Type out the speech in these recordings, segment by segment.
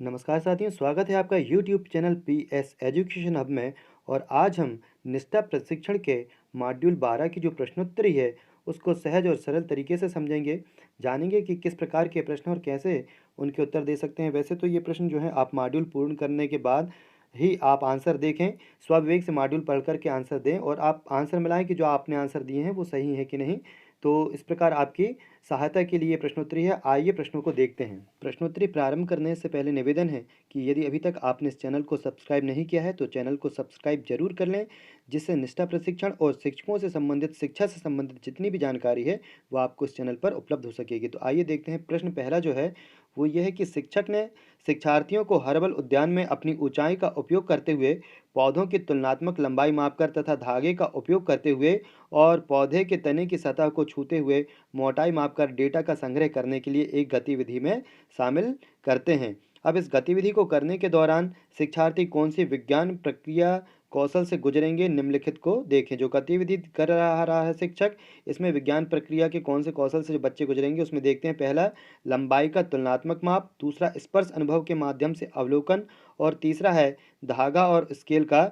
नमस्कार साथियों, स्वागत है आपका YouTube channel PS education hub में। और आज हम निष्ठा प्रशिक्षण के मॉड्यूल 12 की जो प्रश्नोत्तरी है उसको सहज और सरल तरीके से समझेंगे। जानेंगे कि किस प्रकार के प्रश्न और कैसे उनके उत्तर दे सकते हैं। वैसे तो ये प्रश्न जो है आप मॉड्यूल पूर्ण करने के बाद ही आप आंसर देखें, स्वविवेक से मॉड्यूल पढ़ कर के आंसर दें और आप आंसर मिलाएं कि जो आपने आंसर दिए हैं वो सही है कि नहीं। तो इस प्रकार आपकी सहायता के लिए प्रश्नोत्तरी है। आइए प्रश्नों को देखते हैं। प्रश्नोत्तरी प्रारंभ करने से पहले निवेदन है कि यदि अभी तक आपने इस चैनल को सब्सक्राइब नहीं किया है तो चैनल को सब्सक्राइब जरूर कर लें, जिससे निष्ठा प्रशिक्षण और शिक्षकों से संबंधित, शिक्षा से संबंधित जितनी भी जानकारी है वो आपको इस चैनल पर उपलब्ध हो सकेगी। तो आइए देखते हैं। प्रश्न पहला जो है वो ये है कि शिक्षक ने शिक्षार्थियों को हर्बल उद्यान में अपनी ऊंचाई का उपयोग करते हुए पौधों की तुलनात्मक लंबाई मापकर तथा धागे का उपयोग करते हुए और पौधे के तने की सतह को छूते हुए मोटाई मापकर डेटा का संग्रह करने के लिए एक गतिविधि में शामिल करते हैं। अब इस गतिविधि को करने के दौरान शिक्षार्थी कौन सी विज्ञान प्रक्रिया कौशल से गुजरेंगे, निम्नलिखित को देखें। जो गतिविधि कर रहा है शिक्षक, इसमें विज्ञान प्रक्रिया के कौन से कौशल से जो बच्चे गुजरेंगे उसमें देखते हैं। पहला, लंबाई का तुलनात्मक माप। दूसरा, स्पर्श अनुभव के माध्यम से अवलोकन। और तीसरा है धागा और स्केल का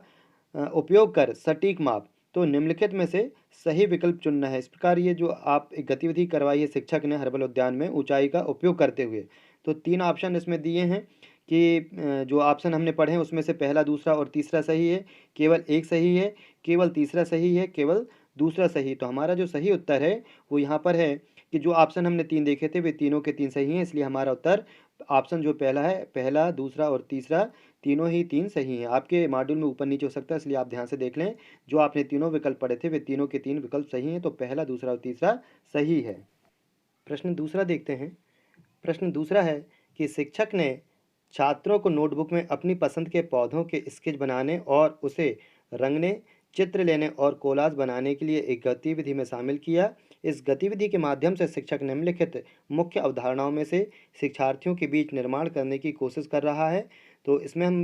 उपयोग कर सटीक माप। तो निम्नलिखित में से सही विकल्प चुनना है। इस प्रकार ये जो आप एक गतिविधि करवाई है शिक्षक ने हर्बल उद्यान में ऊंचाई का उपयोग करते हुए, तो 3 ऑप्शन इसमें दिए हैं कि जो ऑप्शन हमने पढ़े हैं उसमें से पहला, दूसरा और तीसरा सही है, केवल एक सही है, केवल तीसरा सही है, केवल दूसरा सही। तो हमारा जो सही उत्तर है वो यहाँ पर है कि जो ऑप्शन हमने 3 देखे थे वे तीनों के 3 सही हैं, इसलिए हमारा उत्तर ऑप्शन जो पहला है, पहला, दूसरा और तीसरा, तीनों ही 3 सही हैं। आपके मॉड्यूल में ऊपर नीचे हो सकता है, इसलिए आप ध्यान से देख लें। जो आपने तीनों विकल्प पढ़े थे वे तीनों के 3 विकल्प सही हैं, तो पहला, दूसरा और तीसरा सही है। प्रश्न दूसरा देखते हैं। प्रश्न दूसरा है कि शिक्षक ने छात्रों को नोटबुक में अपनी पसंद के पौधों के स्केच बनाने और उसे रंगने, चित्र लेने और कोलाज बनाने के लिए एक गतिविधि में शामिल किया। इस गतिविधि के माध्यम से शिक्षक निम्नलिखित मुख्य अवधारणाओं में से शिक्षार्थियों के बीच निर्माण करने की कोशिश कर रहा है। तो इसमें हम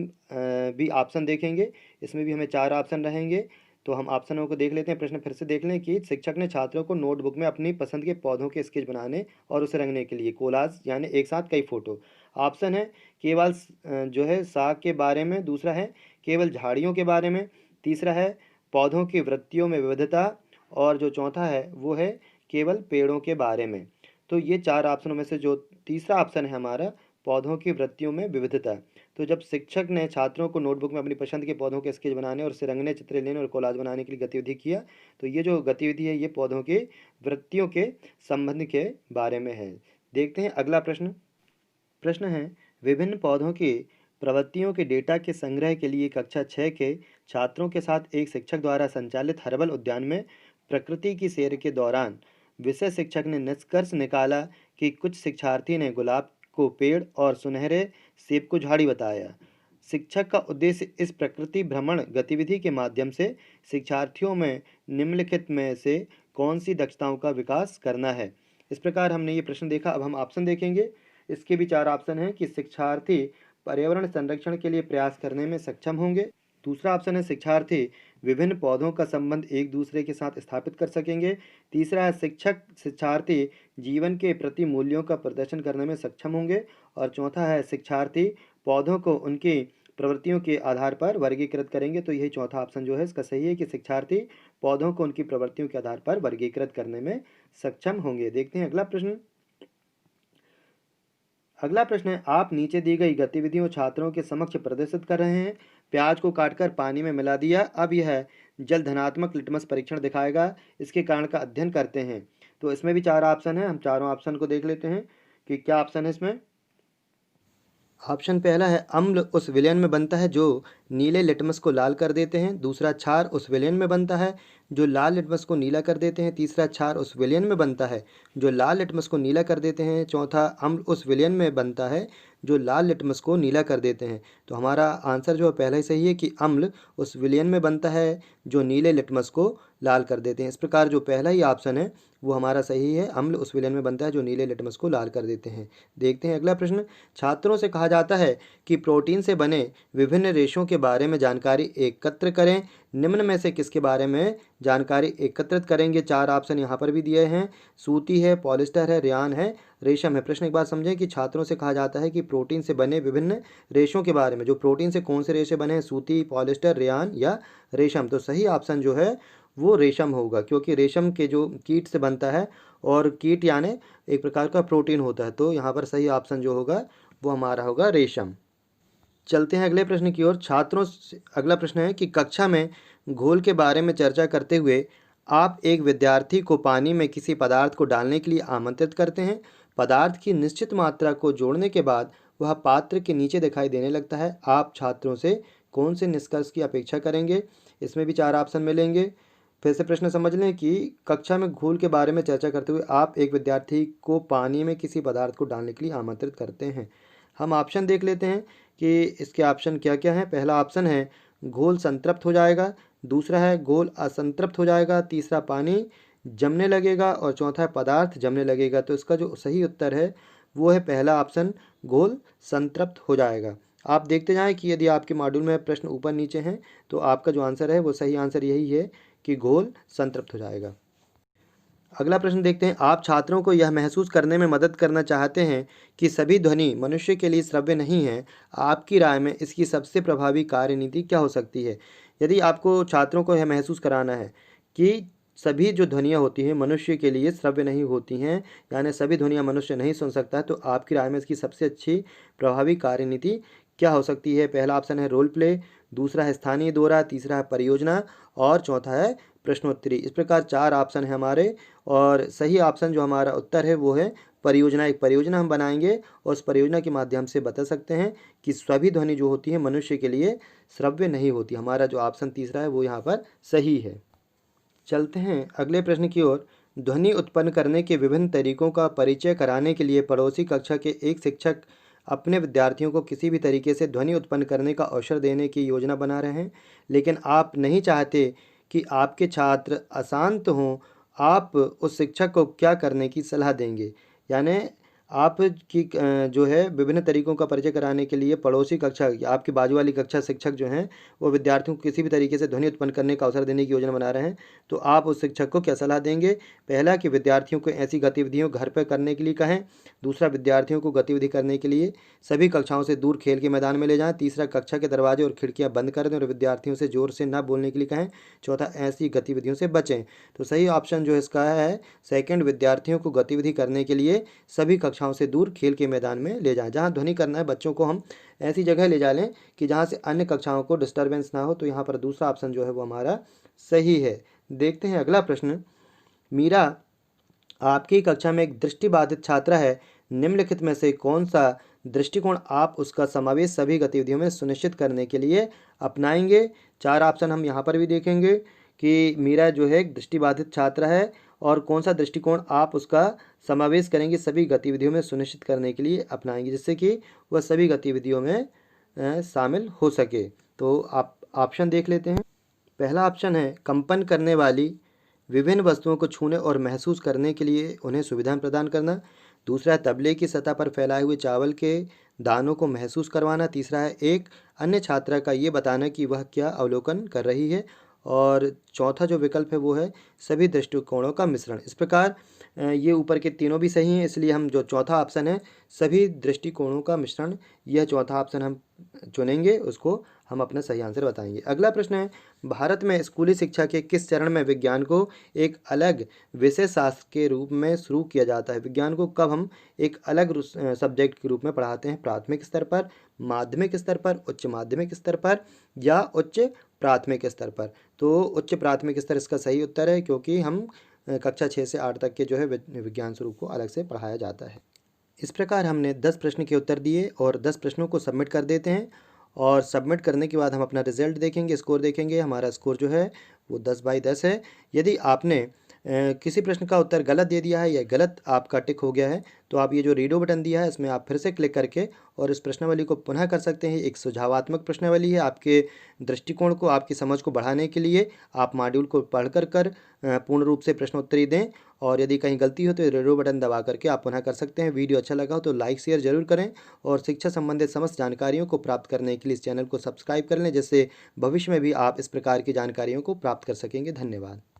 भी ऑप्शन देखेंगे। इसमें भी हमें 4 ऑप्शन रहेंगे, तो हम ऑप्शनों को देख लेते हैं। प्रश्न फिर से देख लें कि शिक्षक ने छात्रों को नोटबुक में अपनी पसंद के पौधों के स्केच बनाने और उसे रंगने के लिए, कोलाज यानी एक साथ कई फोटो। ऑप्शन है केवल जो है साग के बारे में। दूसरा है केवल झाड़ियों के बारे में। तीसरा है पौधों की वृत्तियों में विविधता। और जो चौथा है वो है केवल पेड़ों के बारे में। तो ये 4 ऑप्शनों में से जो तीसरा ऑप्शन है हमारा, पौधों की वृत्तियों में विविधता। तो जब शिक्षक ने छात्रों को नोटबुक में अपनी पसंद के पौधों के स्केच बनाने और उसे रंगने, चित्र लेने और कोलाज बनाने के लिए गतिविधि किया, तो ये जो गतिविधि है ये पौधों की वृत्तियों के संबंध के बारे में है। देखते हैं अगला प्रश्न। प्रश्न है, विभिन्न पौधों की प्रवृत्तियों के डेटा के संग्रह के लिए कक्षा 6 के छात्रों के साथ एक शिक्षक द्वारा संचालित हर्बल उद्यान में प्रकृति की सैर के दौरान विषय शिक्षक ने निष्कर्ष निकाला कि कुछ शिक्षार्थी ने गुलाब को पेड़ और सुनहरे सेब को झाड़ी बताया। शिक्षक का उद्देश्य इस प्रकृति भ्रमण गतिविधि के माध्यम से शिक्षार्थियों में निम्नलिखित में से कौन सी दक्षताओं का विकास करना है। इस प्रकार हमने ये प्रश्न देखा। अब हम ऑप्शन देखेंगे। इसके भी 4 ऑप्शन हैं कि शिक्षार्थी पर्यावरण संरक्षण के लिए प्रयास करने में सक्षम होंगे। दूसरा ऑप्शन है शिक्षार्थी विभिन्न पौधों का संबंध एक दूसरे के साथ स्थापित कर सकेंगे। तीसरा है शिक्षक शिक्षार्थी जीवन के प्रति मूल्यों का प्रदर्शन करने में सक्षम होंगे। और चौथा है शिक्षार्थी पौधों को उनकी प्रवृत्तियों के आधार पर वर्गीकृत करेंगे। तो यही चौथा ऑप्शन जो है इसका सही है कि शिक्षार्थी पौधों को उनकी प्रवृत्तियों के आधार पर वर्गीकृत करने में सक्षम होंगे। देखते हैं अगला प्रश्न। अगला प्रश्न है, आप नीचे दी गई गतिविधियों छात्रों के समक्ष प्रदर्शित कर रहे हैं। प्याज को काटकर पानी में मिला दिया। अब यह जल धनात्मक लिटमस परीक्षण दिखाएगा, इसके कारण का अध्ययन करते हैं। तो इसमें भी 4 ऑप्शन है, हम चारों ऑप्शन को देख लेते हैं कि क्या ऑप्शन है इसमें। ऑप्शन पहला है अम्ल उस विलयन में बनता है जो नीले लिटमस को लाल कर देते हैं। दूसरा, क्षार उस विलयन में बनता है जो लाल लिटमस को नीला कर देते हैं। तीसरा, क्षार उस विलयन में बनता है जो लाल लिटमस को नीला कर देते हैं। चौथा, अम्ल उस विलयन में बनता है जो लाल लिटमस को नीला कर देते हैं। तो हमारा आंसर जो है पहला ही सही है कि अम्ल उस विलयन में बनता है जो नीले लिटमस को लाल कर देते हैं। इस प्रकार जो पहला ही ऑप्शन है वो हमारा सही है, अम्ल उस विलयन में बनता है जो नीले लिटमस को लाल कर देते हैं। देखते हैं अगला प्रश्न। छात्रों से कहा जाता है कि प्रोटीन से बने विभिन्न रेशों के बारे में जानकारी एकत्र करें। निम्न में से किसके बारे में जानकारी एकत्रित करेंगे? 4 ऑप्शन यहाँ पर भी दिए हैं। सूती है, पॉलिस्टर है, रेयान है, रेशम है। प्रश्न एक बार समझें कि छात्रों से कहा जाता है कि प्रोटीन से बने विभिन्न रेशों के बारे में, जो प्रोटीन से कौन से रेशे बने हैं? सूती, पॉलिस्टर, रेयान या रेशम। तो सही ऑप्शन जो है वो रेशम होगा, क्योंकि रेशम के जो कीट से बनता है और कीट यानी एक प्रकार का प्रोटीन होता है। तो यहाँ पर सही ऑप्शन जो होगा वो हमारा होगा रेशम। चलते हैं अगले प्रश्न की ओर। छात्रों से अगला प्रश्न है कि कक्षा में घोल के बारे में चर्चा करते हुए आप एक विद्यार्थी को पानी में किसी पदार्थ को डालने के लिए आमंत्रित करते हैं। पदार्थ की निश्चित मात्रा को जोड़ने के बाद वह पात्र के नीचे दिखाई देने लगता है। आप छात्रों से कौन से निष्कर्ष की अपेक्षा करेंगे? इसमें भी 4 ऑप्शन मिलेंगे। फिर से प्रश्न समझ लें कि कक्षा में घोल के बारे में चर्चा करते हुए आप एक विद्यार्थी को पानी में किसी पदार्थ को डालने के लिए आमंत्रित करते हैं। हम ऑप्शन देख लेते हैं कि इसके ऑप्शन क्या क्या हैं। पहला ऑप्शन है घोल संतृप्त हो जाएगा, दूसरा है घोल असंतृप्त हो जाएगा, तीसरा पानी जमने लगेगा और चौथा है पदार्थ जमने लगेगा। तो इसका जो सही उत्तर है वो है पहला ऑप्शन, घोल संतृप्त हो जाएगा। आप देखते जाएं कि यदि आपके मॉड्यूल में प्रश्न ऊपर नीचे हैं तो आपका जो आंसर है वो सही आंसर यही है कि घोल संतृप्त हो जाएगा। अगला प्रश्न देखते हैं। आप छात्रों को यह महसूस करने में मदद करना चाहते हैं कि सभी ध्वनि मनुष्य के लिए श्रव्य नहीं है। आपकी राय में इसकी सबसे प्रभावी कार्यनीति क्या हो सकती है? यदि आपको छात्रों को यह महसूस कराना है कि सभी जो ध्वनियाँ होती हैं मनुष्य के लिए श्रव्य नहीं होती हैं, यानी सभी ध्वनियाँ मनुष्य नहीं सुन सकता है, तो आपकी राय में इसकी सबसे अच्छी प्रभावी कार्यनीति क्या हो सकती है? पहला ऑप्शन है रोल प्ले, दूसरा है स्थानीय दौरा, तीसरा है परियोजना और चौथा है प्रश्नोत्तरी। इस प्रकार 4 ऑप्शन है हमारे और सही ऑप्शन जो हमारा उत्तर है वो है परियोजना। एक परियोजना हम बनाएंगे और उस परियोजना के माध्यम से बता सकते हैं कि सभी ध्वनि जो होती है मनुष्य के लिए श्रव्य नहीं होती। हमारा जो ऑप्शन तीसरा है वो यहाँ पर सही है। चलते हैं अगले प्रश्न की ओर। ध्वनि उत्पन्न करने के विभिन्न तरीकों का परिचय कराने के लिए पड़ोसी कक्षा के एक शिक्षक अपने विद्यार्थियों को किसी भी तरीके से ध्वनि उत्पन्न करने का अवसर देने की योजना बना रहे हैं, लेकिन आप नहीं चाहते कि आपके छात्र अशांत हों। आप उस शिक्षक को क्या करने की सलाह देंगे? यानी आप की जो है विभिन्न तरीकों का परिचय कराने के लिए पड़ोसी कक्षा, आपकी बाजू वाली कक्षा शिक्षक जो हैं वो विद्यार्थियों को किसी भी तरीके से ध्वनि उत्पन्न करने का अवसर देने की योजना बना रहे हैं, तो आप उस शिक्षक को क्या सलाह देंगे? पहला कि विद्यार्थियों को ऐसी गतिविधियों घर पर करने के लिए कहें, दूसरा विद्यार्थियों को गतिविधि करने के लिए सभी कक्षाओं से दूर खेल के मैदान में ले जाएं, तीसरा कक्षा के दरवाजे और खिड़कियां बंद कर दें और विद्यार्थियों से जोर से न बोलने के लिए कहें, चौथा ऐसी गतिविधियों से बचें। तो सही ऑप्शन जो इसका है सेकंड, विद्यार्थियों को गतिविधि करने के लिए सभी कक्षाओं से दूर खेल के मैदान में ले जाएं। जहाँ ध्वनि करना है बच्चों को हम ऐसी जगह ले जा लें कि जहाँ से अन्य कक्षाओं को डिस्टर्बेंस ना हो। तो यहाँ पर दूसरा ऑप्शन जो है वो हमारा सही है। देखते हैं अगला प्रश्न। मीरा आपकी कक्षा में एक दृष्टिबाधित छात्रा है। निम्नलिखित में से कौन सा दृष्टिकोण आप उसका समावेश सभी गतिविधियों में सुनिश्चित करने के लिए अपनाएंगे? 4 ऑप्शन हम यहाँ पर भी देखेंगे कि मीरा जो है एक दृष्टिबाधित छात्र है और कौन सा दृष्टिकोण आप उसका समावेश करेंगे सभी गतिविधियों में सुनिश्चित करने के लिए अपनाएंगे, जिससे कि वह सभी गतिविधियों में शामिल हो सके। तो आप ऑप्शन देख लेते हैं। पहला ऑप्शन है कंपन करने वाली विभिन्न वस्तुओं को छूने और महसूस करने के लिए उन्हें सुविधाएं प्रदान करना। दूसरा है तबले की सतह पर फैलाए हुए चावल के दानों को महसूस करवाना। तीसरा है एक अन्य छात्रा का ये बताना कि वह क्या अवलोकन कर रही है। और चौथा जो विकल्प है वो है सभी दृष्टिकोणों का मिश्रण। इस प्रकार ये ऊपर के तीनों भी सही हैं, इसलिए हम जो चौथा ऑप्शन है सभी दृष्टिकोणों का मिश्रण, यह चौथा ऑप्शन हम चुनेंगे, उसको हम अपना सही आंसर बताएंगे। अगला प्रश्न है भारत में स्कूली शिक्षा के किस चरण में विज्ञान को एक अलग विषय शास्त्र के रूप में शुरू किया जाता है? विज्ञान को कब हम एक अलग सब्जेक्ट के रूप में पढ़ाते हैं? प्राथमिक स्तर पर, माध्यमिक स्तर पर, उच्च माध्यमिक स्तर पर या उच्च प्राथमिक स्तर पर? तो उच्च प्राथमिक स्तर इसका सही उत्तर है, क्योंकि हम कक्षा 6 से 8 तक के जो है विज्ञान स्वरूप को अलग से पढ़ाया जाता है। इस प्रकार हमने 10 प्रश्न के उत्तर दिए और 10 प्रश्नों को सबमिट कर देते हैं और सबमिट करने के बाद हम अपना रिजल्ट देखेंगे, स्कोर देखेंगे। हमारा स्कोर जो है वो 10/10 है। यदि आपने किसी प्रश्न का उत्तर गलत दे दिया है या गलत आपका टिक हो गया है, तो आप ये जो रीडो बटन दिया है इसमें आप फिर से क्लिक करके और इस प्रश्नावली को पुनः कर सकते हैं। एक सुझावात्मक प्रश्नावली है, आपके दृष्टिकोण को, आपकी समझ को बढ़ाने के लिए आप मॉड्यूल को पढ़ कर पूर्ण रूप से प्रश्नोत्तरी दें, और यदि कहीं गलती हो तो रीडो बटन दबा करके आप पुनः कर सकते हैं। वीडियो अच्छा लगा हो तो लाइक शेयर जरूर करें, और शिक्षा संबंधित समस्त जानकारियों को प्राप्त करने के लिए इस चैनल को सब्सक्राइब कर लें, जिससे भविष्य में भी आप इस प्रकार की जानकारियों को प्राप्त कर सकेंगे। धन्यवाद।